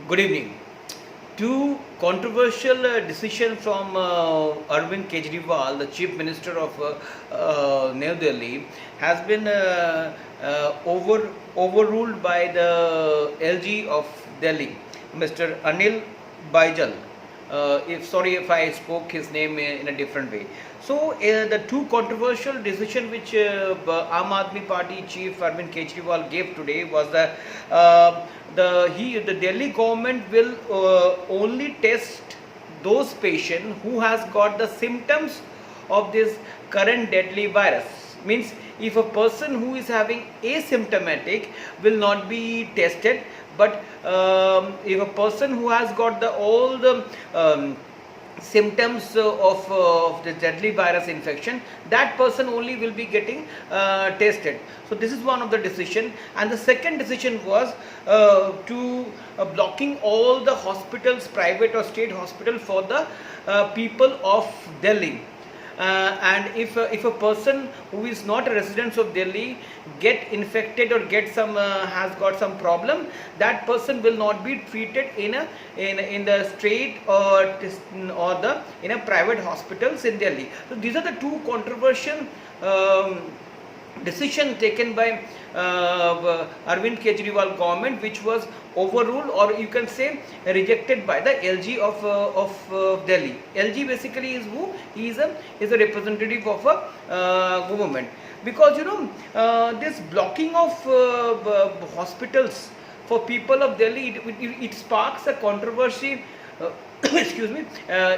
Good evening. Two controversial decisions from Arvind Kejriwal, the Chief Minister of New Delhi, has been overruled by the LG of Delhi, Mr. Anil Baijal. If sorry if I spoke his name in a different way. So the two controversial decision which Aam Aadmi Party chief Arvind Kejriwal gave today was that the Delhi government will only test those patients who has got the symptoms of this current deadly virus. Means if a person who is having asymptomatic will not be tested, but if a person who has got all the symptoms of the deadly virus infection, that person only will be getting tested. So this is one of the decision, and the second decision was to blocking all the hospitals, private or state hospital, for the people of Delhi. And if a person who is not a resident of Delhi get infected or get some has got some problem, that person will not be treated in the state or the in a private hospitals in Delhi. So these are the two controversial decision taken by Arvind Kejriwal government, which was overruled, or you can say rejected, by the LG of Delhi. LG basically is who? He is a representative of a government, because this blocking of hospitals for people of Delhi, it sparks a controversy. Excuse me,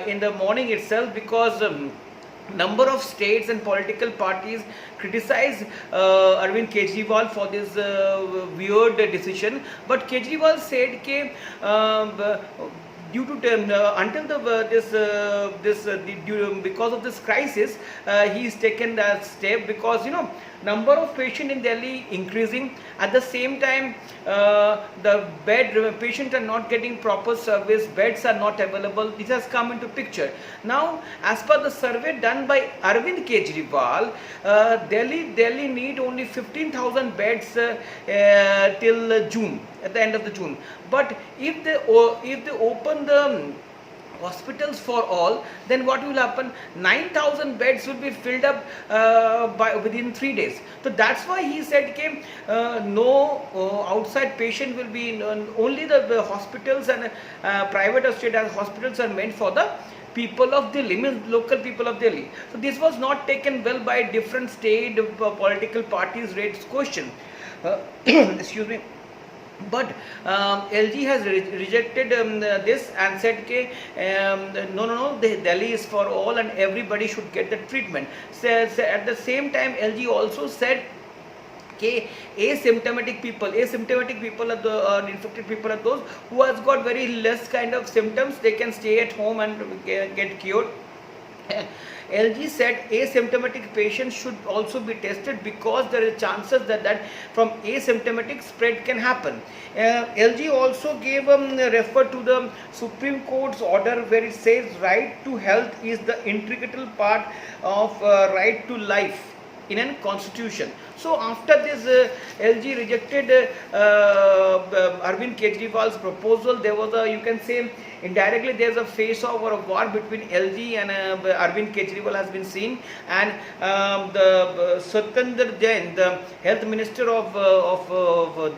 in the morning itself, because number of states and political parties criticize Arvind Kejriwal for this weird decision. But Kejriwal said that due to until because of this crisis, he is taken that step, because number of patient in Delhi increasing. At the same time, the patients are not getting proper service, beds are not available. This has come into picture. Now, as per the survey done by Arvind Kejriwal, Delhi need only 15,000 beds till June, at the end of the June. But if they open the hospitals for all, then what will happen? 9,000 beds will be filled up within 3 days. So that's why he said no outside patient will be only the hospitals, and private or state hospitals are meant for the people of Delhi, means local people of Delhi. So this was not taken well by different state political parties. Raised question. Excuse me. But LG has rejected this and said no, Delhi is for all and everybody should get the treatment. So at the same time, LG also said asymptomatic people are infected people are those who has got very less kind of symptoms. They can stay at home and get cured. LG said asymptomatic patients should also be tested, because there is chances that from asymptomatic spread can happen. LG also gave refer to the Supreme Court's order, where it says right to health is the integral part of right to life in a constitution. So after this LG rejected Arvind Kejriwal's proposal, there was a, you can say indirectly, there is a face off or a war between LG and Arvind Kejriwal has been seen. And the Satyendra Jain, the health minister of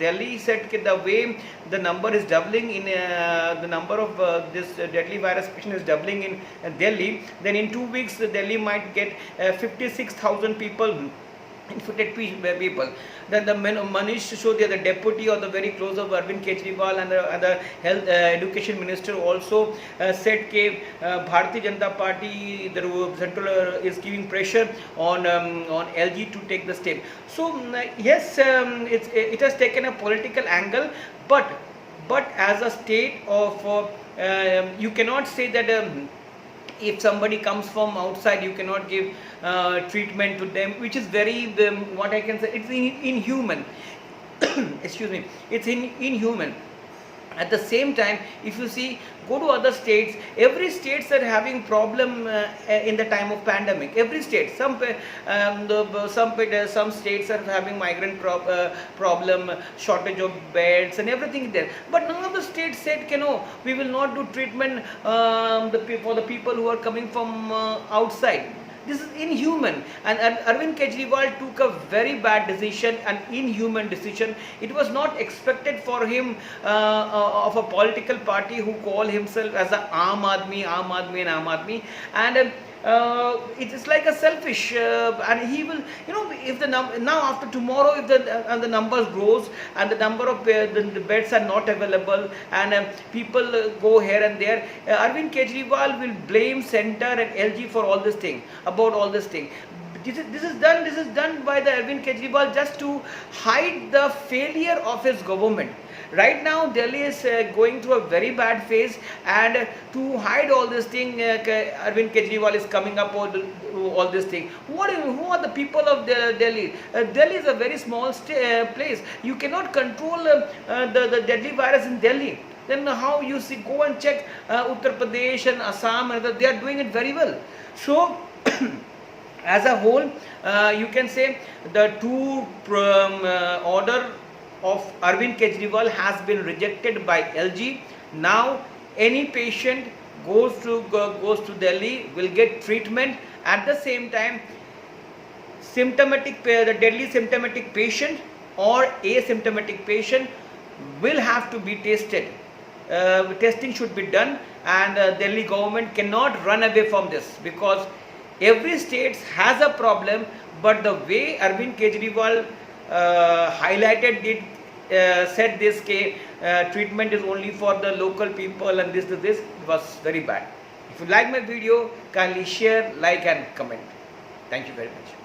Delhi, said that the way the number is doubling in the number of this deadly virus patient is doubling in Delhi, then in 2 weeks Delhi might get 56,000 people infected people. Then the Manish Sisodia, the deputy or the very close of Arvind Kejriwal, and the health education minister also said that Bharatiya Janata Party, the central is giving pressure on LG to take the step. So yes, it has taken a political angle, but as a state of you cannot say that if somebody comes from outside, you cannot give treatment to them, which is very what I can say, it's inhuman. Excuse me, it's inhuman. At the same time, if you see, go to other states, every states are having problem in the time of pandemic. Every state, some states are having migrant problem, shortage of beds and everything there. But none of the states said, no, we will not do treatment for the people who are coming from outside. This is inhuman, and Arvind Kejriwal took a very bad decision, an inhuman decision. It was not expected for him of a political party who call himself as a Aam Aadmi, and it is like a selfish, and he will, if the now after tomorrow, if the numbers grows and the number of the beds are not available, and people go here and there, Arvind Kejriwal will blame center and LG for all this thing, about all this thing. This is done by the Arvind Kejriwal just to hide the failure of his government. Right now, Delhi is going through a very bad phase, and to hide all this thing, Arvind Kejriwal is coming up with all this thing. Who are the people of Delhi? Delhi is a very small place. You cannot control the deadly virus in Delhi. Then how you see? Go and check Uttar Pradesh and Assam, and they are doing it very well. So. As a whole, you can say the two order of Arvind Kejriwal has been rejected by LG. Now any patient goes to Delhi will get treatment. At the same time, the deadly symptomatic patient or asymptomatic patient will have to be tested. Testing should be done, and Delhi government cannot run away from this, because every state has a problem, but the way Arvind Kejriwal highlighted it, said this treatment is only for the local people and this was very bad. If you like my video, kindly share, like and comment. Thank you very much.